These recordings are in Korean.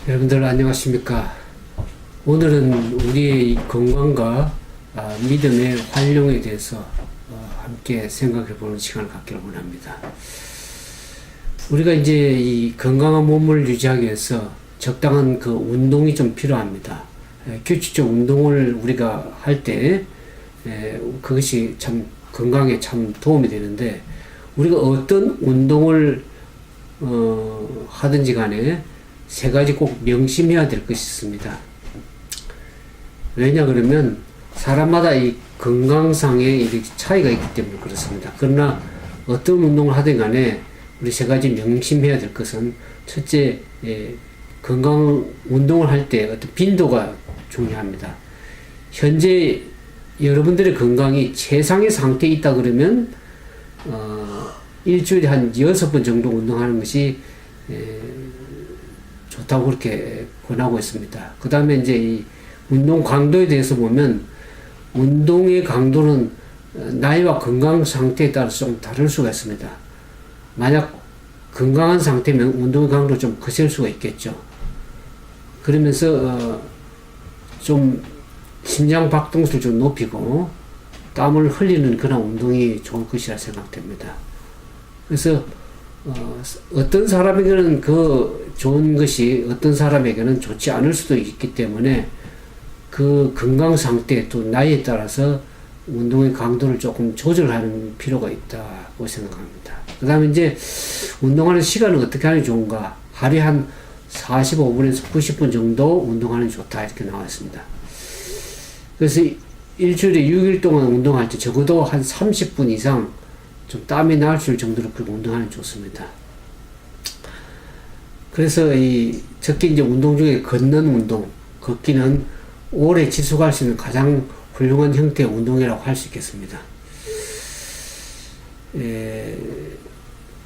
여러분들 안녕하십니까? 오늘은 우리의 건강과 믿음의 활용에 대해서 함께 생각해 보는 시간을 갖기를 원합니다. 우리가 이제 이 건강한 몸을 유지하기 위해서 적당한 그 운동이 좀 필요합니다. 규칙적 운동을 우리가 할 때 그것이 참 건강에 참 도움이 되는데, 우리가 어떤 운동을 하든지 간에 세 가지 꼭 명심해야 될 것이 있습니다. 왜냐 그러면 사람마다 이 건강상의 차이가 있기 때문에 그렇습니다. 그러나 어떤 운동을 하든 간에 우리 세 가지 명심해야 될 것은, 첫째, 건강 운동을 할 때 어떤 빈도가 중요합니다. 현재 여러분들의 건강이 최상의 상태에 있다 그러면 일주일에 한 6번 정도 운동하는 것이 좋다고 그렇게 권하고 있습니다. 그 다음에 이제 이 운동 강도에 대해서 보면, 운동의 강도는 나이와 건강 상태에 따라서 좀 다를 수가 있습니다. 만약 건강한 상태면 운동의 강도 좀 거셀 수가 있겠죠. 그러면서 좀 심장 박동수를 좀 높이고 땀을 흘리는 그런 운동이 좋을 것이라 생각됩니다. 그래서 어떤 사람에게는 그 좋은 것이 어떤 사람에게는 좋지 않을 수도 있기 때문에, 그 건강 상태 또 나이에 따라서 운동의 강도를 조금 조절하는 필요가 있다고 생각합니다. 그 다음에 이제 운동하는 시간은 어떻게 하는 게 좋은가? 하루에 한 45분에서 90분 정도 운동하는 게 좋다, 이렇게 나와 있습니다. 그래서 일주일에 6일 동안 운동할 때 적어도 한 30분 이상 좀 땀이 날 정도로 그렇게 운동하는 게 좋습니다. 그래서 특히 이제 운동 중에 걷는 운동, 걷기는 오래 지속할 수 있는 가장 훌륭한 형태의 운동이라고 할 수 있겠습니다.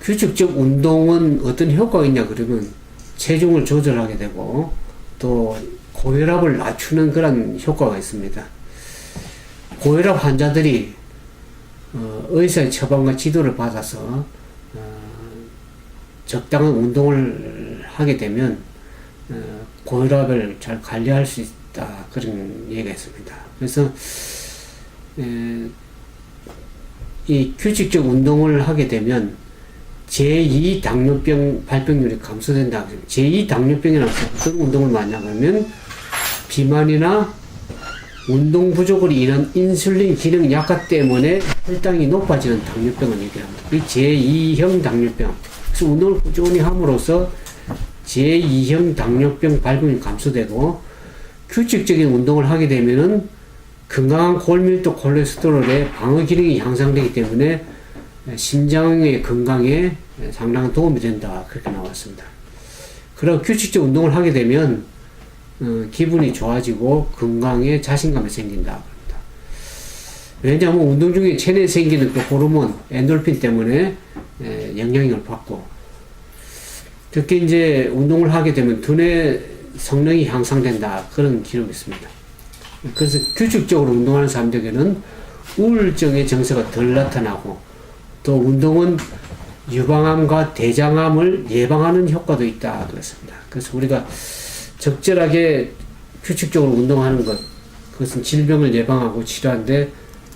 규칙적 운동은 어떤 효과가 있냐 그러면, 체중을 조절하게 되고 또 고혈압을 낮추는 그런 효과가 있습니다. 고혈압 환자들이 의사의 처방과 지도를 받아서 적당한 운동을 하게 되면 고혈압을 잘 관리할 수 있다, 그런 얘기가 있습니다. 그래서 이 규칙적 운동을 하게 되면 제2 당뇨병 발병률이 감소된다. 제2 당뇨병이라는 것은 어떤 운동을 많이 하면 비만이나 운동 부족으로 인한 인슐린 기능 약화 때문에 혈당이 높아지는 당뇨병을 얘기합니다. 이 제2형 당뇨병. 그래서 운동을 꾸준히 함으로써 제2형 당뇨병 발병이 감소되고, 규칙적인 운동을 하게 되면은 건강한 골밀도 콜레스테롤의 방어 기능이 향상되기 때문에 심장의 건강에 상당한 도움이 된다, 그렇게 나왔습니다. 그리고 규칙적 운동을 하게 되면 기분이 좋아지고 건강에 자신감이 생긴다. 왜냐하면 운동 중에 체내에 생기는 그 호르몬 엔돌핀 때문에 영향을 받고, 특히 이제 운동을 하게 되면 두뇌 성능이 향상된다, 그런 기록이 있습니다. 그래서 규칙적으로 운동하는 사람들에게는 우울증의 증세가 덜 나타나고, 또 운동은 유방암과 대장암을 예방하는 효과도 있다 그랬습니다. 그래서 우리가 적절하게 규칙적으로 운동하는 것, 그것은 질병을 예방하고 치료하는데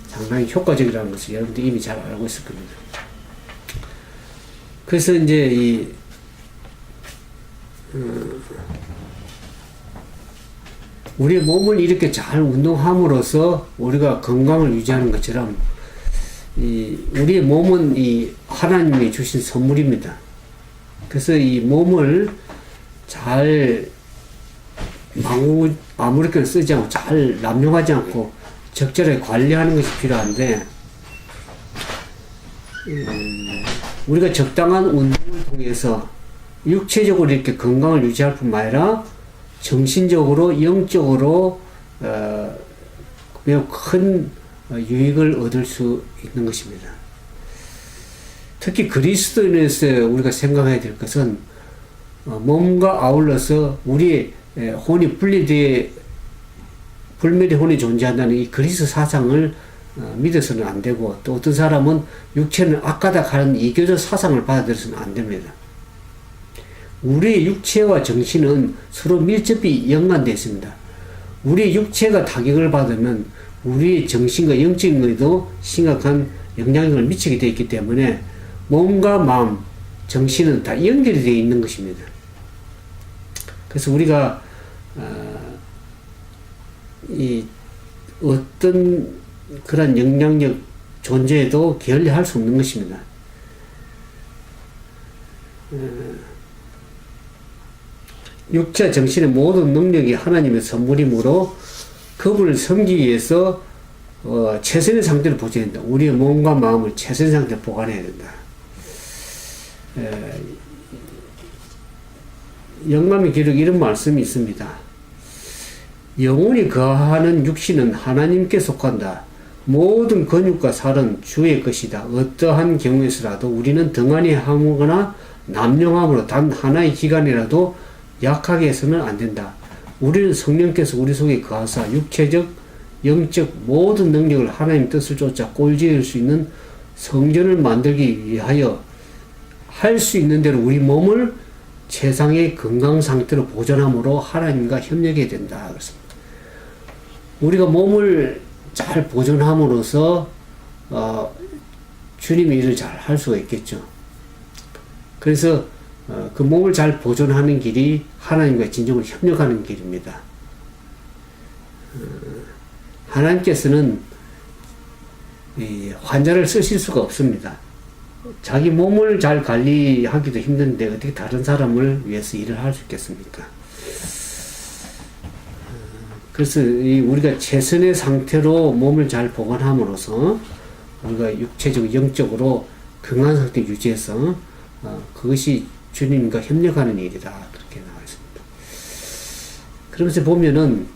상당히 효과적이라는 것을 여러분들이 이미 잘 알고 있을 겁니다. 그래서 이제 우리의 몸을 이렇게 잘 운동함으로써 우리가 건강을 유지하는 것처럼, 우리의 몸은 하나님이 주신 선물입니다. 그래서 이 몸을 잘 아무렇게나 쓰지 않고 잘 남용하지 않고 적절하게 관리하는 것이 필요한데, 우리가 적당한 운동을 통해서 육체적으로 이렇게 건강을 유지할 뿐만 아니라 정신적으로, 영적으로 매우 큰 유익을 얻을 수 있는 것입니다. 특히 그리스도인에서 우리가 생각해야 될 것은, 몸과 아울러서 우리의 혼이 불멸의 혼이 존재한다는 이 그리스도 사상을 믿어서는 안 되고, 또 어떤 사람은 육체는 악하다 하는 이교적 사상을 받아들여서는 안 됩니다. 우리의 육체와 정신은 서로 밀접히 연관되어 있습니다. 우리의 육체가 타격을 받으면 우리의 정신과 영적인 것에도 심각한 영향력을 미치게 되어 있기 때문에 몸과 마음, 정신은 다 연결이 되어 있는 것입니다. 그래서 우리가 이 어떤 그런 영향력 존재에도 게을리할 수 없는 것입니다. 육체와 정신의 모든 능력이 하나님의 선물이므로 그분을 섬기기 위해서 최선의 상태를 보존해야 된다. 우리의 몸과 마음을 최선의 상태로 보관해야 된다. 영감의 기록에 이런 말씀이 있습니다. 영혼이 거하는 육신은 하나님께 속한다. 모든 근육과 살은 주의 것이다. 어떠한 경우에서라도 우리는 등한히 하거나 남용함으로 단 하나의 기간이라도 약하게 해서는 안 된다. 우리는 성령께서 우리 속에 거하사 육체적, 영적 모든 능력을 하나님 뜻을 쫓아 꼴지을 수 있는 성전을 만들기 위하여 할 수 있는 대로 우리 몸을 최상의 건강 상태로 보존함으로 하나님과 협력해야 된다. 그렇습니다. 우리가 몸을 잘 보존함으로써 주님의 일을 잘 할 수가 있겠죠. 그래서 그 몸을 잘 보존하는 길이 하나님과 진정으로 협력하는 길입니다. 하나님께서는 환자를 쓰실 수가 없습니다. 자기 몸을 잘 관리하기도 힘든데 어떻게 다른 사람을 위해서 일을 할 수 있겠습니까? 그래서 우리가 최선의 상태로 몸을 잘 보관함으로써 우리가 육체적, 영적으로 건강한 상태 유지해서 그것이 주님과 협력하는 일이다. 그렇게 나와 있습니다. 그러면서 보면은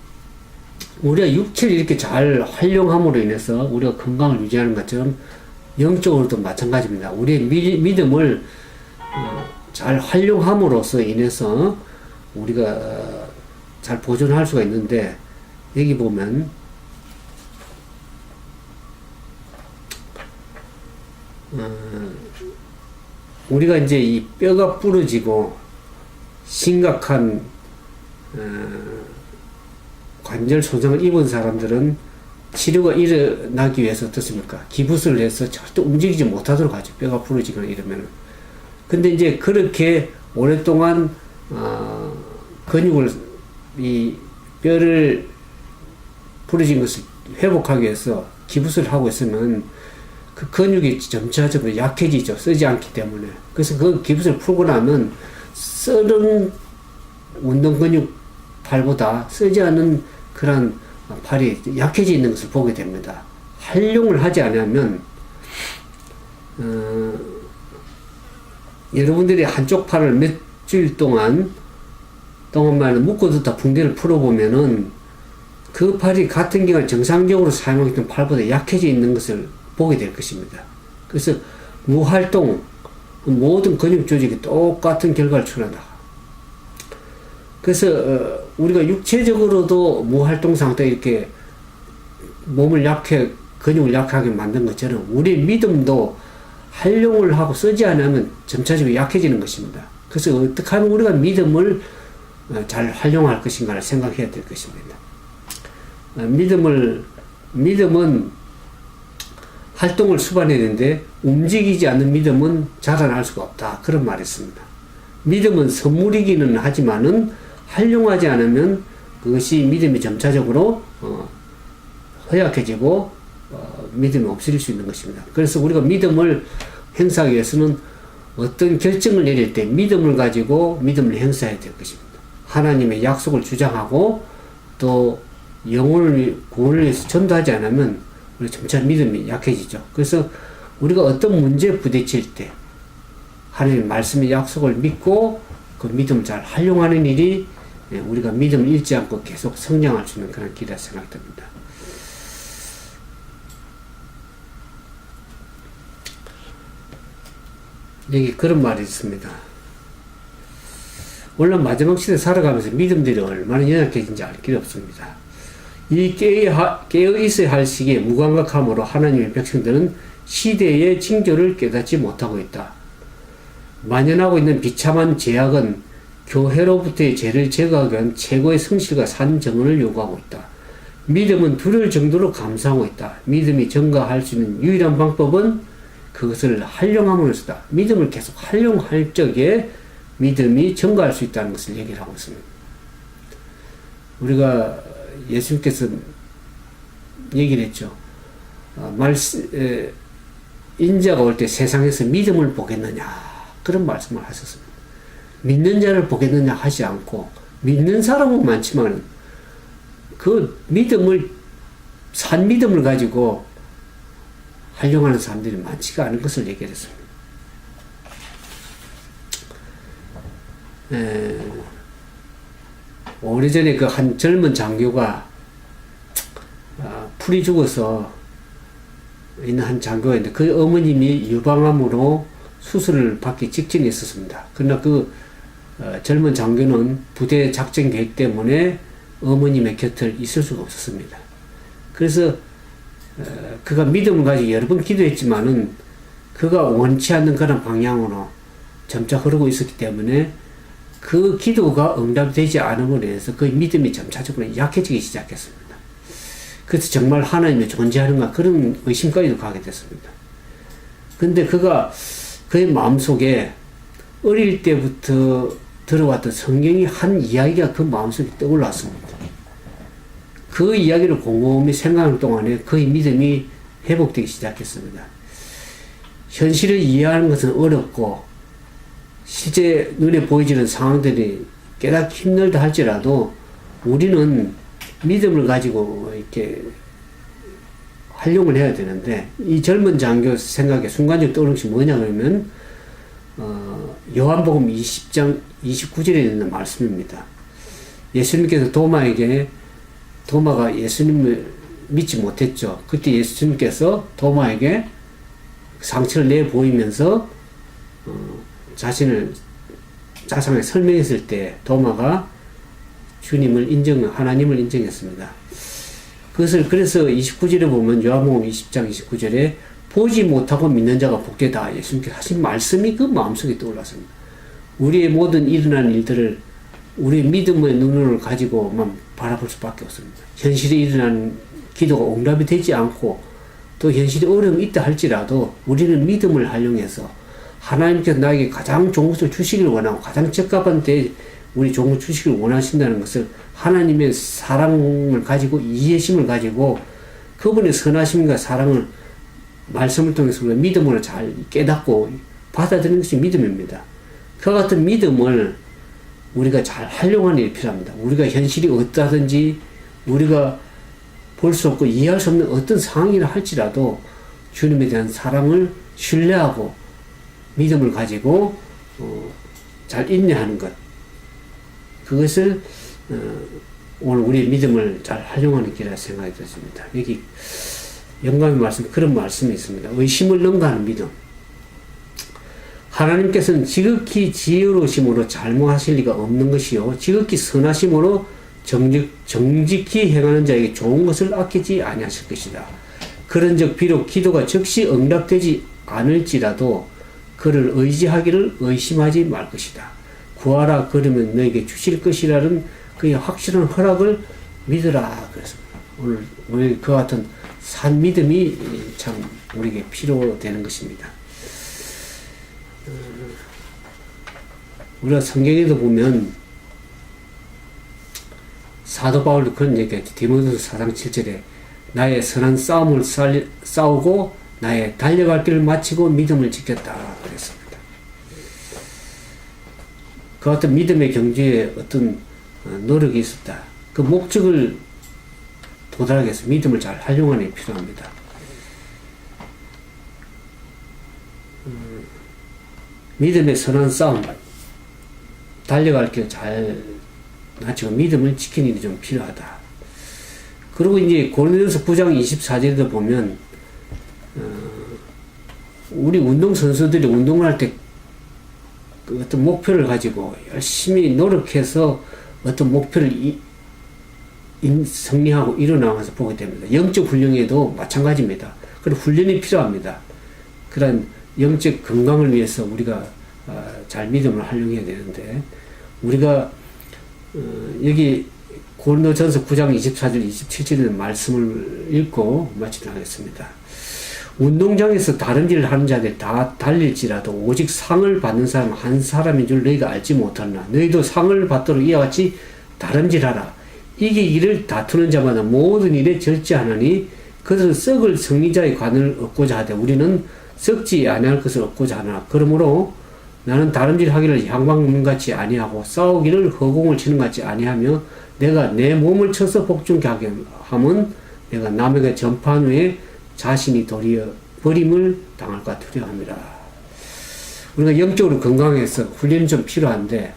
우리가 육체를 이렇게 잘 활용함으로 인해서 우리가 건강을 유지하는 것처럼 영적으로도 마찬가지입니다. 우리의 믿음을 잘 활용함으로써 인해서 우리가 잘 보존할 수가 있는데, 여기 보면 우리가 이제 이 뼈가 부러지고 심각한 관절 손상을 입은 사람들은 치료가 일어나기 위해서 어떻습니까? 기부스를 해서 절대 움직이지 못하도록 하죠. 뼈가 부러지거나 이러면은. 근데 이제 그렇게 오랫동안 근육을, 이 뼈를 부러진 것을 회복하기 위해서 기부스를 하고 있으면 그 근육이 점차적으로 약해지죠. 쓰지 않기 때문에. 그래서 그 기부스를 풀고 나면 쓰는 운동 근육 팔보다 쓰지 않은 그런 팔이 약해져 있는 것을 보게 됩니다. 활용을 하지 않으면 여러분들이 한쪽 팔을 며칠 동안만 묶어뒀다 붕대를 풀어보면은 그 팔이 같은 기간 정상적으로 사용했던 팔보다 약해져 있는 것을 보게 될 것입니다. 그래서 무활동, 모든 근육 조직이 똑같은 결과를 초래한다. 그래서 우리가 육체적으로도 무활동 상태에 이렇게 몸을 근육을 약하게 만든 것처럼 우리 믿음도 활용을 하고 쓰지 않으면 점차적으로 약해지는 것입니다. 그래서 어떻게 하면 우리가 믿음을 잘 활용할 것인가를 생각해야 될 것입니다. 믿음은 활동을 수반해야 되는데 움직이지 않는 믿음은 자라날 수가 없다. 그런 말이 있습니다. 믿음은 선물이기는 하지만은 활용하지 않으면 그것이 믿음이 점차적으로 허약해지고 믿음이 없어질 수 있는 것입니다. 그래서 우리가 믿음을 행사하기 위해서는 어떤 결정을 내릴 때 믿음을 가지고 믿음을 행사해야 될 것입니다. 하나님의 약속을 주장하고 또 영혼을 구원을 위해서 전도하지 않으면 우리 점차 믿음이 약해지죠. 그래서 우리가 어떤 문제에 부딪힐 때 하나님의 말씀의 약속을 믿고 그 믿음을 잘 활용하는 일이 우리가 믿음을 잃지 않고 계속 성장할 수 있는 그런 길이라 생각됩니다. 여기 그런 말이 있습니다. 물론 마지막 시대 살아가면서 믿음들이 얼마나 연약해진지 알 길이 없습니다. 이 깨어 있어야 할 시기에 무감각함으로 하나님의 백성들은 시대의 징조를 깨닫지 못하고 있다. 만연하고 있는 비참한 죄악은 교회로부터의 죄를 제거하기 위한 최고의 성실과 산 정언을 요구하고 있다. 믿음은 두려울 정도로 감사하고 있다. 믿음이 증가할 수 있는 유일한 방법은 그것을 활용함으로써다. 믿음을 계속 활용할 적에 믿음이 증가할 수 있다는 것을 얘기를 하고 있습니다. 우리가 예수님께서 얘기를 했죠. 인자가 올 때 세상에서 믿음을 보겠느냐 그런 말씀을 하셨습니다. 믿는 자를 보겠느냐 하지 않고 믿는 사람은 많지만 그 믿음을 산 믿음을 가지고 활용하는 사람들이 많지가 않은 것을 얘기했습니다. 오래전에 그 한 젊은 장교가 풀이 죽어서 있는 한 장교였는데 그 어머님이 유방암으로 수술을 받기 직전에 있었습니다. 그러나 그 젊은 장교는 부대 작전 계획 때문에 어머님의 곁을 있을 수가 없었습니다. 그래서 그가 믿음을 가지고 여러 번 기도했지만은 그가 원치 않는 그런 방향으로 점차 흐르고 있었기 때문에 그 기도가 응답되지 않음으로 인해서 그 믿음이 점차적으로 약해지기 시작했습니다. 그래서 정말 하나님이 존재하는가 그런 의심까지도 가게 됐습니다. 근데 그가 그의 마음속에 어릴 때부터 들어왔던 성경의 한 이야기가 그 마음속에 떠올랐습니다. 그 이야기를 곰곰이 생각하는 동안에 그의 믿음이 회복되기 시작했습니다. 현실을 이해하는 것은 어렵고 실제 눈에 보이지는 상황들이 깨닫기 힘들다 할지라도 우리는 믿음을 가지고 이렇게 활용을 해야 되는데 이 젊은 장교 생각에 순간적으로 떠오르는 것이 뭐냐 그러면 요한복음 20장 29절에 있는 말씀입니다. 예수님께서 도마가 예수님을 믿지 못했죠. 그때 예수님께서 도마에게 상처를 내 보이면서 자신을 자상하게 설명했을 때 도마가 하나님을 인정했습니다. 그래서 29절에 보면 요한복음 20장 29절에 보지 못하고 믿는 자가 복되다. 예수님께서 하신 말씀이 그 마음속에 떠올랐습니다. 우리의 모든 일어나는 일들을 우리의 믿음의 눈을 가지고만 바라볼 수밖에 없습니다. 현실에 일어나는 기도가 응답이 되지 않고 또 현실에 어려움이 있다 할지라도 우리는 믿음을 활용해서 하나님께서 나에게 가장 좋은 것을 주시기를 원하고 가장 적합한 때에 우리 좋은 것을 주시기를 원하신다는 것을 하나님의 사랑을 가지고 이해심을 가지고 그분의 선하심과 사랑을 말씀을 통해서 우리가 믿음으로 잘 깨닫고 받아들이는 것이 믿음입니다. 그와 같은 믿음을 우리가 잘 활용하는 일이 필요합니다. 우리가 현실이 어떠하든지 우리가 볼 수 없고 이해할 수 없는 어떤 상황이라 할지라도 주님에 대한 사랑을 신뢰하고 믿음을 가지고 잘 인내하는 것, 그것을 오늘 우리의 믿음을 잘 활용하는 길이라 생각이 들었습니다. 여기 영감의 말씀, 그런 말씀이 있습니다. 의심을 능가하는 믿음. 하나님께서는 지극히 지혜로우심으로 잘못하실 리가 없는 것이요 지극히 선하심으로 정직히 행하는 자에게 좋은 것을 아끼지 아니하실 것이다. 그런즉 비록 기도가 즉시 응답되지 않을지라도 그를 의지하기를 의심하지 말 것이다. 구하라 그러면 너에게 주실 것이라는 그의 확실한 허락을 믿으라 그랬습니다. 오늘 그와 같은 산 믿음이 참 우리에게 필요되는 것입니다. 우리가 성경에도 보면 사도 바울도 그런 얘기했죠. 디모데후서 4장 7절에 나의 선한 싸움을 싸우고 나의 달려갈 길을 마치고 믿음을 지켰다 그랬습니다. 그 어떤 믿음의 경주에 어떤 노력이 있었다. 그 목적을 도달하기 위해서 믿음을 잘 활용하는 게 필요합니다. 믿음의 선한 싸움, 달려갈 길 잘 마치고 믿음을 지키는 일이 좀 필요하다. 그리고 이제 고린도전서 9장 24절에도 보면 우리 운동선수들이 운동을 할 때 그 어떤 목표를 가지고 열심히 노력해서 어떤 목표를 성리하고 이뤄나가서 보게 됩니다. 영적 훈련에도 마찬가지입니다. 그런 훈련이 필요합니다. 그런 영적 건강을 위해서 우리가 잘 믿음을 활용해야 되는데 우리가 여기 고린도전서 9장 24절 27절의 말씀을 읽고 마치도록 하겠습니다. 운동장에서 다름질을 하는 자들이 다 달릴지라도 오직 상을 받는 사람 한 사람인 줄 너희가 알지 못하나 너희도 상을 받도록 이와 같이 다름질하라. 이기기를 다투는 자마다 모든 일에 절제하나니 그들은 썩을 승리자의 관을 얻고자 하되 우리는 썩지 아니할 것을 얻고자 하나. 그러므로 나는 다름질하기를 향방문같이 아니하고 싸우기를 허공을 치는 같이 아니하며 내가 내 몸을 쳐서 복종케 하게 하면 내가 남에게 전파한 후에 자신이 도리어 버림을 당할까 두려워합니다. 우리가 영적으로 건강해서 훈련이 좀 필요한데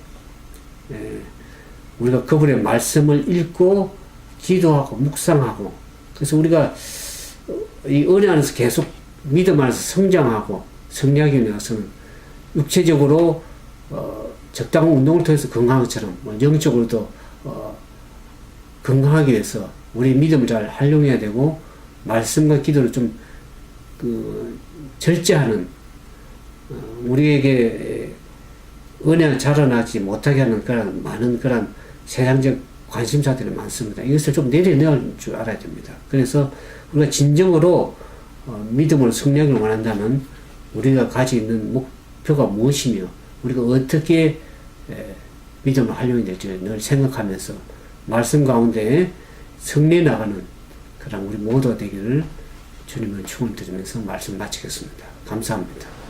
우리가 그분의 말씀을 읽고 기도하고 묵상하고 그래서 우리가 이 은혜 안에서 계속 믿음 안에서 성장하고 성장하기 위해서는 육체적으로 적당한 운동을 통해서 건강한 것처럼 영적으로도 건강하기 위해서 우리 믿음을 잘 활용해야 되고 말씀과 기도를 좀 절제하는 우리에게 은혜가 자라나지 못하게 하는 그런 많은 그런 세상적 관심사들이 많습니다. 이것을 좀 내려놓을 줄 알아야 됩니다. 그래서 우리가 진정으로 믿음으로 승리하기를 원한다면 우리가 가지고 있는 목표가 무엇이며 우리가 어떻게 믿음을 활용해야 될지 늘 생각하면서 말씀 가운데 승리해 나가는 그런 우리 모두가 되기를 주님을 축원드리면서 말씀 마치겠습니다. 감사합니다.